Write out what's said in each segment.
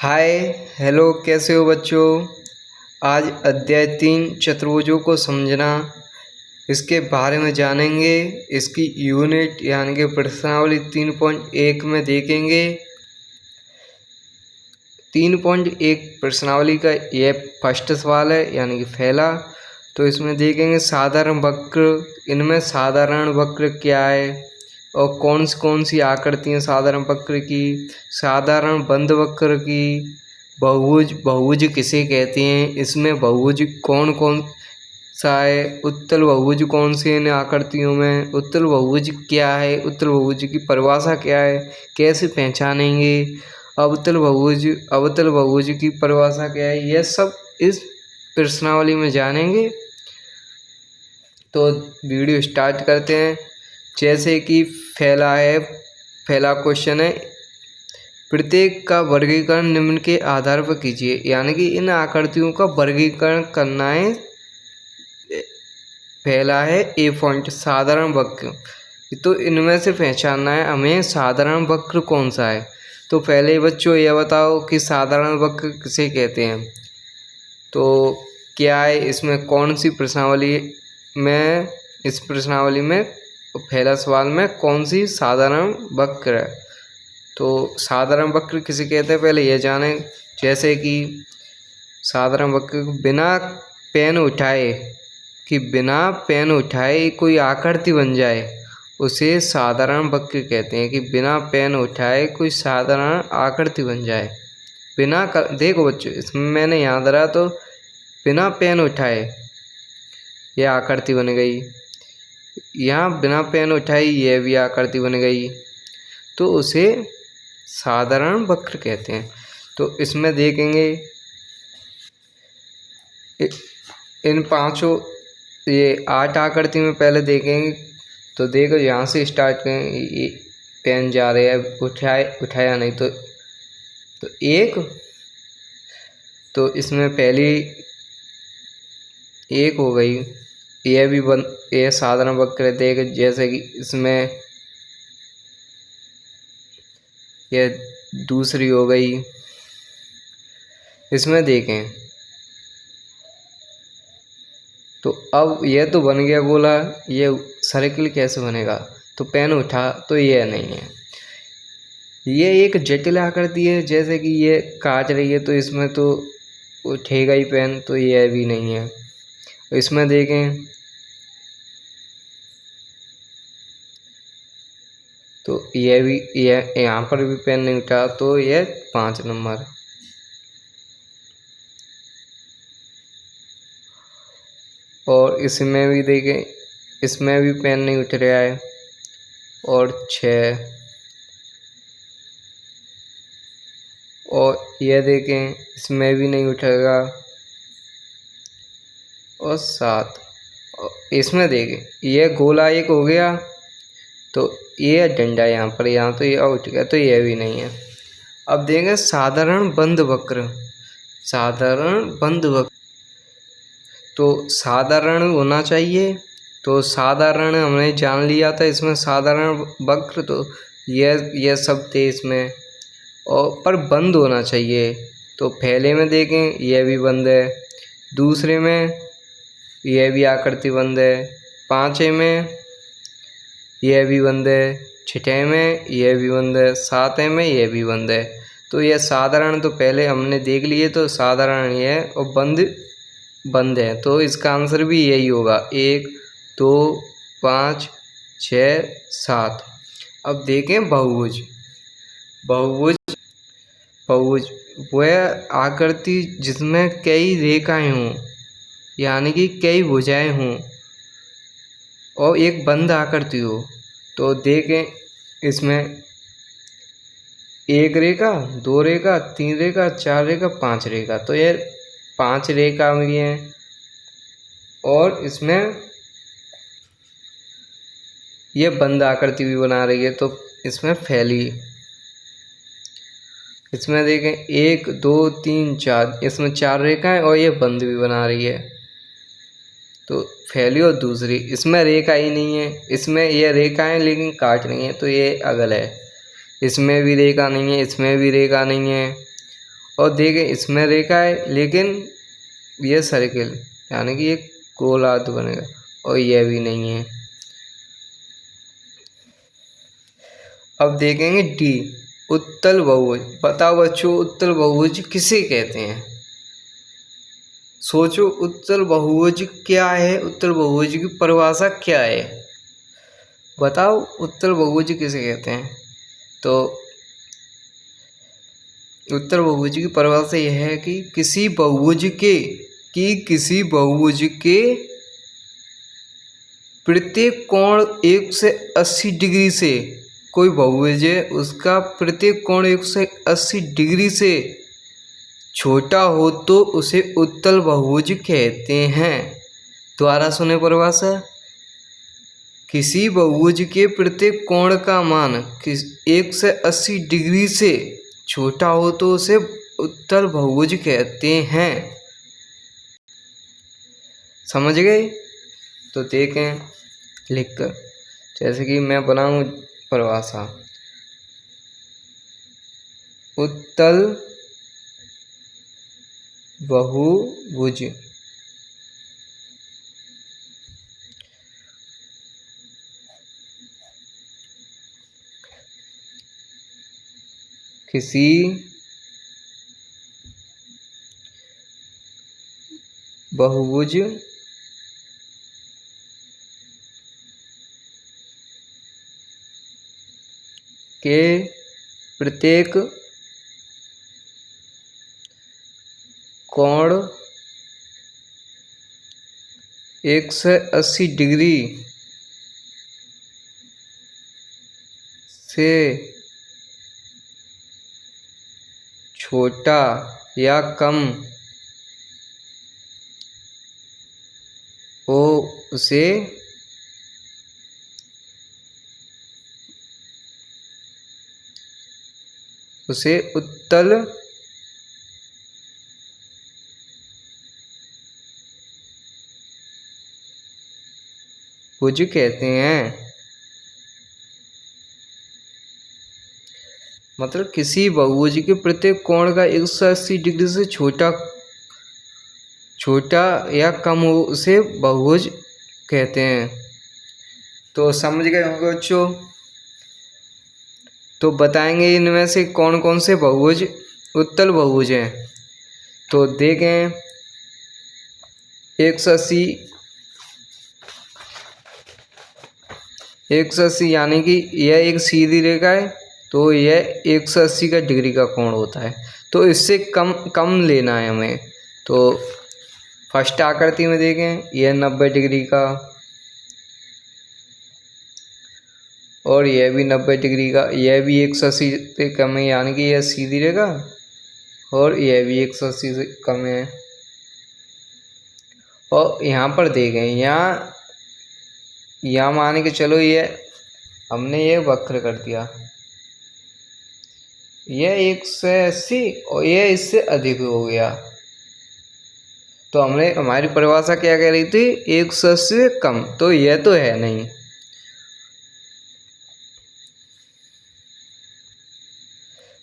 Hi hello, कैसे हो बच्चों। आज अध्याय 3 चतुर्भुजों को समझना, इसके बारे में जानेंगे। इसकी यूनिट यानी कि प्रश्नावली 3.1 में देखेंगे। 3.1 प्रश्नावली का यह फर्स्ट सवाल है यानी कि पहला। तो इसमें देखेंगे साधारण वक्र, इनमें साधारण वक्र क्या है और कौन सी आकृतियाँ साधारण वक्र की, साधारण बंद वक्र की, बहुभुज बहुभुज किसे कहते हैं, इसमें बहुभुज कौन कौन सा है, उत्तल बहुभुज कौन से इन आकृतियों में, उत्तल बहुभुज क्या है, उत्तल बहुभुज की परिभाषा क्या है, कैसे पहचानेंगे, अवतल बहुभुज की परिभाषा क्या है, यह सब इस प्रश्नावली में जानेंगे। तो वीडियो स्टार्ट करते हैं। जैसे कि पहला क्वेश्चन है, प्रत्येक का वर्गीकरण निम्न के आधार पर कीजिए। यानी कि इन आकृतियों का वर्गीकरण करना है। पहला है ए पॉइंट साधारण वक्र, तो इनमें से पहचानना है हमें साधारण वक्र कौन सा है। तो पहले बच्चों यह बताओ कि साधारण वक्र किसे कहते हैं। तो क्या है, इसमें कौन सी प्रश्नावली में, इस प्रश्नावली में पहला सवाल में कौन सी साधारण वक्र है। तो साधारण वक्र किसे कहते हैं पहले यह जाने। जैसे कि साधारण वक्र बिना पेन उठाए कोई आकृति बन जाए, उसे साधारण वक्र कहते हैं। कि बिना पेन उठाए कोई साधारण आकृति बन जाए, देखो बच्चों, इसमें मैंने याद रहा तो बिना पेन उठाए यह आकृति बन गई, यहाँ बिना पेन उठाए यह भी आकृति बन गई, तो उसे साधारण वक्र कहते हैं। तो इसमें देखेंगे इन पांचों, ये 8 आकृति में पहले देखेंगे। तो देखो यहाँ से स्टार्ट करेंगे, ये पेन जा रहे हैं, उठाया नहीं तो एक, तो इसमें पहली एक हो गई, यह साधारण वक्र देख। जैसे कि इसमें यह दूसरी हो गई। इसमें देखें तो अब यह तो बन गया गोला, ये सर्किल कैसे बनेगा। तो पेन उठा तो यह नहीं है, ये एक जटिल आकृति है। जैसे कि ये काट रही है तो इसमें तो उठेगा ही पेन, तो यह भी नहीं है। इसमें देखें तो यह भी, यह यहाँ पर भी पेन नहीं उठा, तो यह 5 नंबर। और इसमें भी देखें, इसमें भी पेन नहीं उठ रहा है। और 6, और यह देखें इसमें भी नहीं उठेगा। और 7, इसमें देखें यह गोला एक हो गया, तो ये डंडा यहाँ तो ये उठ गया, तो यह भी नहीं है। अब देखें साधारण बंद वक्र, तो साधारण होना चाहिए। तो साधारण हमने जान लिया था, इसमें साधारण वक्र तो यह सब थे इसमें, और पर बंद होना चाहिए। तो पहले में देखें यह भी बंद है, दूसरे में यह भी आकृति बंद है, 5वें में यह भी बंद है, 6वें में यह भी बंद है, 7वें में यह भी बंद है। तो यह साधारण तो पहले हमने देख लिए, तो साधारण ये है और बंद है। तो इसका आंसर भी यही होगा, 1 2 5 6 7। अब देखें बहुभुज वह आकृति जिसमें कई रेखाएं हों, यानी कि कई भुजाएं हों और एक बंद आकृति हो। तो देखें इसमें 1 रेखा, 2 रेखा, 3 रेखा, 4 रेखा, 5 रेखा, तो यह 5 रेखा भी हैं। और इसमें यह बंद आकृति भी बना रही है, तो इसमें फैली। इसमें देखें 1 2 3 4, इसमें 4 रेखाएं और ये बंद भी बना रही है, तो फैली। और दूसरी इसमें रेखा ही नहीं है, इसमें ये रेखा है लेकिन काट रही है, तो ये अगल है। इसमें भी रेखा नहीं है, इसमें भी रेखा नहीं है, और देखें इसमें रेखा है लेकिन ये सर्किल यानी कि एक गोलार्ध बनेगा, और यह भी नहीं है। अब देखेंगे डी, उत्तल बहुभुज। बताओ बच्चों उत्तल बहुभुज किसे कहते हैं? सोचो उत्तल बहुभुज क्या है, उत्तल बहुभुज की परिभाषा क्या है? बताओ उत्तल बहुभुज किसे कहते हैं? तो उत्तल बहुभुज की परिभाषा यह है कि किसी बहुभुज के प्रत्येक कोण 180 डिग्री से, कोई बहुभुज है उसका प्रत्येक कोण 180 डिग्री से छोटा हो तो उसे उत्तल बहुभुज कहते हैं। दोबारा सुने परिभाषा, किसी बहुभुज के प्रत्येक कोण का मान 180 डिग्री से छोटा हो तो उसे उत्तल बहुभुज कहते हैं। समझ गए? तो देखें लिखकर, जैसे कि मैं बनाऊं परिभाषा, उत्तल बहुभुज किसी बहुभुज के प्रत्येक कोण 180 डिग्री से छोटा या कम हो उसे उत्तल भुज कहते हैं। मतलब किसी बहुभुज के प्रत्येक कोण का 180 डिग्री से छोटा या कम हो उसे बहुभुज कहते हैं। तो समझ गए होंगे बच्चों? तो बताएंगे इनमें से कौन कौन से बहुभुज उत्तल बहुभुज हैं। तो देखें 180 यानी कि यह एक सीधी रेखा है, तो यह 180 का डिग्री का कोण होता है, तो इससे कम लेना है हमें। तो फर्स्ट आकृति में देखें यह 90 डिग्री का, और यह भी 90 डिग्री का, यह भी 180 से कम है यानी कि यह सीधी रेखा, और यह भी 180 से कम है। और यहाँ पर देखें, यहाँ मान के चलो ये हमने ये वक्र कर दिया, यह 180 और यह इससे अधिक हो गया, तो हमारी परिभाषा क्या कह रही थी? 180 से कम, तो यह तो है नहीं।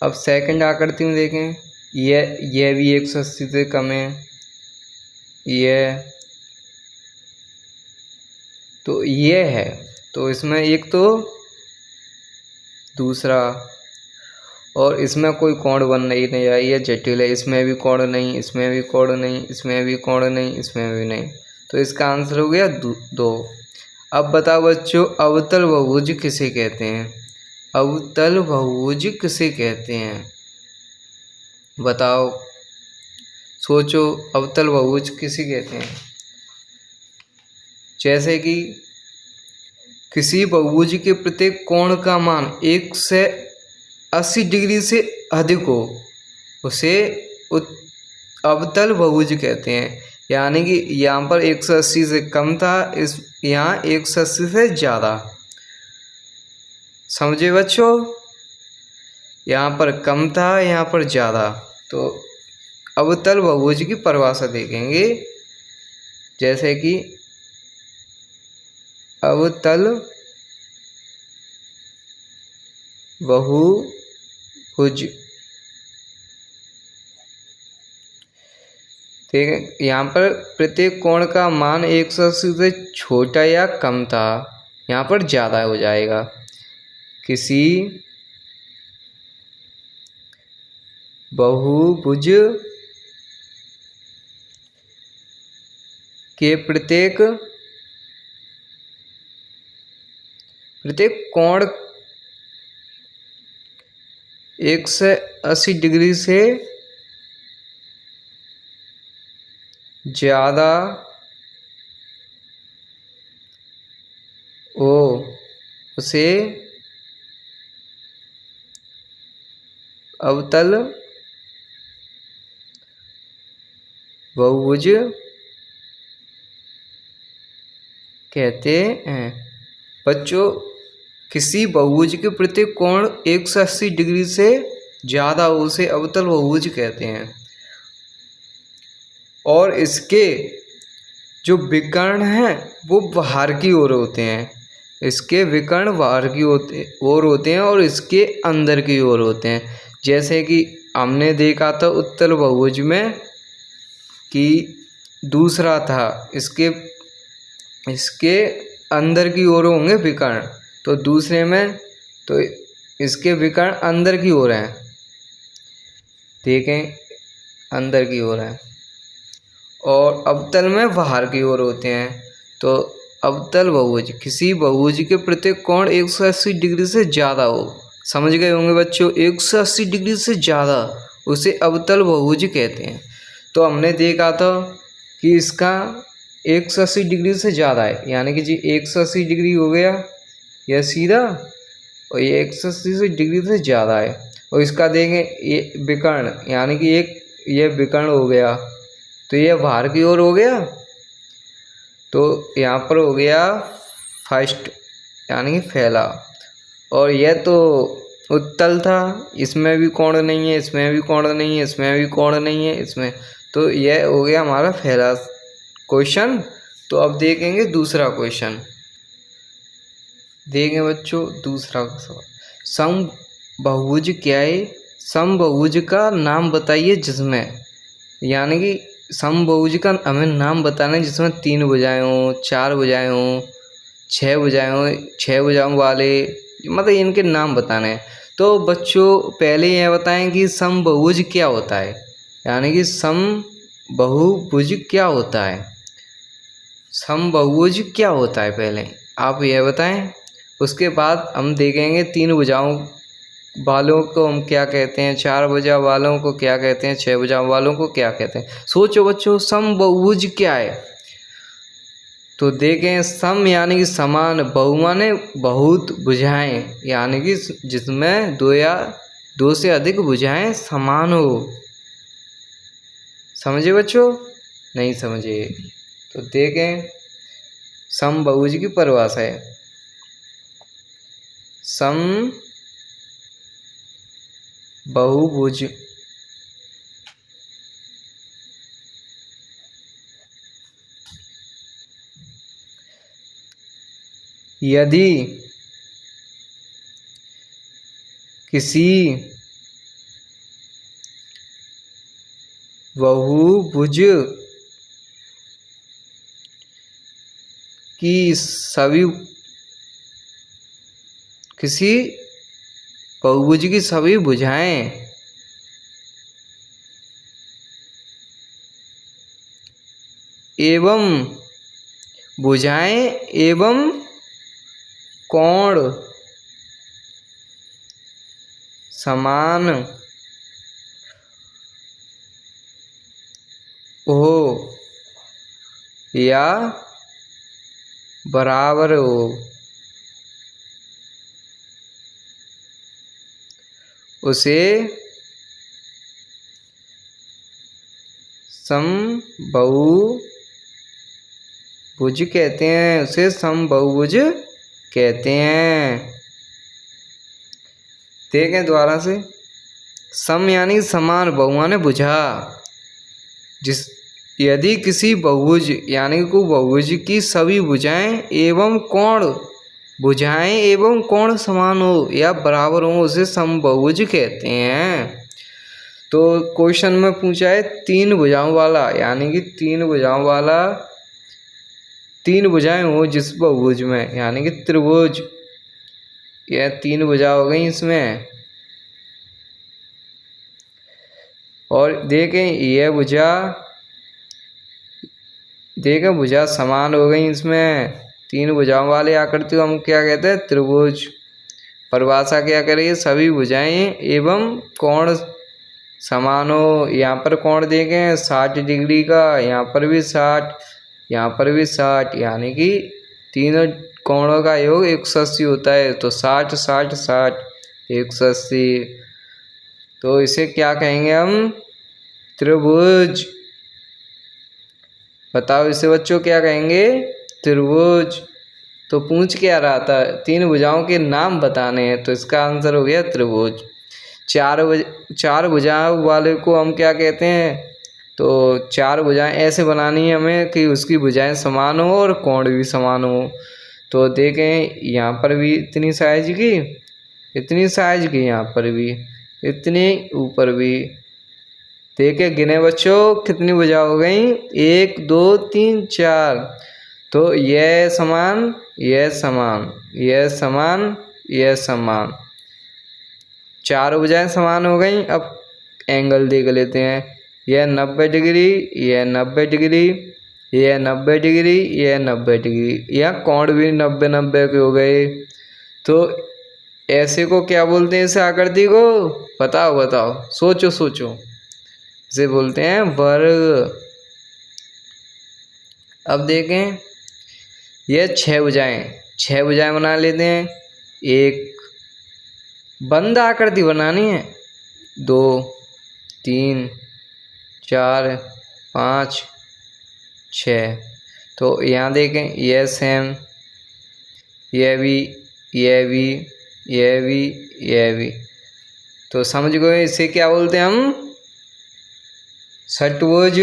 अब सेकंड आकृति में देखें, यह भी 180 से कम है, यह तो ये है, तो इसमें एक तो दूसरा, और इसमें कोई कोण बन नहीं है, ये जटिल है, इसमें भी कोण नहीं, इसमें भी कोण नहीं, इसमें भी कोण नहीं, इसमें भी नहीं, तो इसका आंसर हो गया 2। अब बताओ बच्चों अवतल बहुभुज किसे कहते हैं? अवतल बहुभुज किसे कहते हैं? बताओ, सोचो अवतल बहुभुज किसे कहते हैं? जैसे कि किसी बहुभुज के प्रत्येक कोण का मान 180 डिग्री से अधिक हो उसे अवतल बहुभुज कहते हैं। यानी कि यहाँ पर 180 से कम था, यहाँ 180 से ज़्यादा। समझे बच्चों? यहाँ पर कम था, यहाँ पर ज़्यादा। तो अवतल बहुभुज की परिभाषा देखेंगे, जैसे कि अवतल बहुभुज ठीक है, यहाँ पर प्रत्येक कोण का मान 180 से छोटा या कम था, यहाँ पर ज़्यादा हो जाएगा। किसी बहुभुज के प्रत्येक कोण 180 डिग्री से ज़्यादा हो उसे अवतल बहुभुज कहते हैं। बच्चों, किसी बहुभुज के प्रत्येक कोण 180 डिग्री से ज़्यादा हो उसे अवतल बहुभुज कहते हैं। और इसके जो विकर्ण हैं वो बाहर की ओर होते हैं, इसके विकर्ण बाहर की ओर होते हैं और इसके अंदर की ओर होते हैं। जैसे कि हमने देखा था उत्तल बहुभुज में कि दूसरा था, इसके अंदर की ओर होंगे विकर्ण, तो दूसरे में तो इसके विकर्ण अंदर की ओर हैं, देखें अंदर की ओर हैं, और अवतल में बाहर की ओर होते हैं। तो अवतल बहुभुज, किसी बहुभुज के प्रत्येक कोण 180 डिग्री से ज़्यादा हो, समझ गए होंगे बच्चों, 180 डिग्री से ज़्यादा उसे अवतल बहुभुज कहते हैं। तो हमने देखा था कि इसका 180 डिग्री से ज़्यादा है, यानी कि जी 180 डिग्री हो गया यह सीधा, और ये 180 डिग्री से ज़्यादा है। और इसका देखें ये विकर्ण, यानी कि एक ये विकर्ण हो गया, तो ये बाहर की ओर हो गया, तो यहाँ पर हो गया फर्स्ट यानी कि फैला। और यह तो उत्तल था, इसमें भी कोण नहीं है, इसमें भी कोण नहीं है, इसमें भी कोण नहीं है, इसमें, तो यह हो गया हमारा फैला क्वेश्चन। तो अब देखेंगे दूसरा क्वेश्चन, देखेंगे बच्चों दूसरा सवाल। समबाहुभुज क्या है? समबाहुभुज का नाम बताइए जिसमें, यानी कि समबाहुभुज का हमें नाम बताना है जिसमें 3 भुजाएं हों, 4 भुजाएं हों, 6 भुजाएं हों, 6 भुजाओं वाले, मतलब इनके नाम बताने हैं। तो बच्चों पहले यह बताएं कि समबाहुभुज क्या होता है, यानी कि समबाहुभुज क्या होता है, समबाहुभुज क्या होता है पहले आप यह बताएं। उसके बाद हम देखेंगे 3 भुजाओं वालों को हम क्या कहते हैं, 4 भुजा वालों को क्या कहते हैं, 6 भुजा वालों को क्या कहते हैं। सोचो बच्चों समबाहुभुज क्या है, तो देखें सम यानी कि समान, बहु माने बहुत भुजाएं, यानी कि जिसमें 2 या 2 से अधिक भुजाएं समान हो। समझे बच्चों? नहीं समझे तो देखें समबाहुभुज की परिभाषा है, समबाहुभुज यदि किसी बहुभुज की किसी बहुभुज की सभी भुजाएं एवं कोण समान हो या बराबर हो उसे समबाहुभुज कहते हैं, उसे समबाहुभुज कहते हैं। देखें दोबारा से, सम यानी समान, बहु माने भुजा, यदि किसी बहुभुज यानी कि बहुभुज की सभी भुजाएं एवं कोण समान हो या बराबर हो उसे समबाहुभुज कहते हैं। तो क्वेश्चन में पूछा है तीन भुजाओं वाला, यानी कि तीन भुजाओं वाला, तीन भुजाएं हो जिस बहुभुज में, यानी कि त्रिभुज। यह तीन भुजा हो गई इसमें। और देखें यह भुजा, देखें भुजा समान हो गई इसमें। तीन भुजाओं वाले आकृति को हम क्या कहते हैं? त्रिभुज। परिभाषा क्या करेगी? सभी भुजाएं एवं कोण समान हो। यहाँ पर कोण देखें 60 डिग्री का, यहाँ पर भी 60, यहाँ पर भी 60, यानी कि तीनों कोणों का योग 180 होता है। तो 60 60 60 180। तो इसे क्या कहेंगे हम? त्रिभुज। बताओ इसे बच्चों क्या कहेंगे? त्रिभुज। तो पूछ क्या रहा था? तीन भुजाओं के नाम बताने हैं, तो इसका आंसर हो गया त्रिभुज। चार भुजाओं वाले को हम क्या कहते हैं? तो चार भुजाएं ऐसे बनानी है हमें कि उसकी भुजाएं समान हो और कोण भी समान हो। तो देखें यहाँ पर भी इतनी साइज की, इतनी साइज की, यहाँ पर भी इतनी, ऊपर भी। देखें गिने बच्चों कितनी भुजा हो गई? 1 2 3 4। तो यह समान, यह समान, यह समान, यह समान, चार भुजाएं समान हो गई। अब एंगल देख लेते हैं। यह 90 डिग्री, यह 90 डिग्री, यह 90 डिग्री, यह 90 डिग्री। यह कोण भी 90 90 के हो गए। तो ऐसे को क्या बोलते हैं? इस आकृति को बताओ बताओ, सोचो सोचो। इसे बोलते हैं वर्ग। अब देखें यह छह भुजाएं बना लेते हैं। एक बंद आकृति बनानी है। 2 3 4 5 6। तो यहाँ देखें यह सेम, यह भी, यह भी, यह भी, यह भी। तो समझ गए इसे क्या बोलते हैं हम? षट्भुज।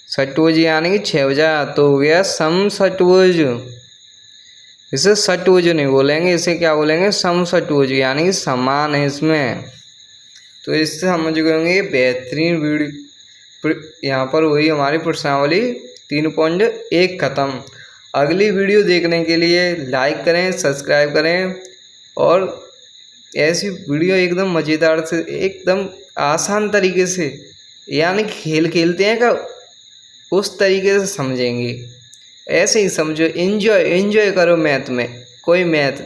षट्भुज यानी कि छह भुजा। तो हो गया समषट्भुज। इसे षट्भुज नहीं बोलेंगे, इसे क्या बोलेंगे? समषट्भुज, यानी कि समान है इसमें। तो इससे समझ गए बेहतरीन वीडियो। यहाँ पर वही हमारी प्रश्नावली 3.1 खत्म। अगली वीडियो देखने के लिए लाइक करें, सब्सक्राइब करें, और ऐसी वीडियो एकदम मज़ेदार से, एकदम आसान तरीके से, यानी खेल खेलते हैं का उस तरीके से समझेंगे। ऐसे ही समझो, एंजॉय करो मैथ में, कोई मैथ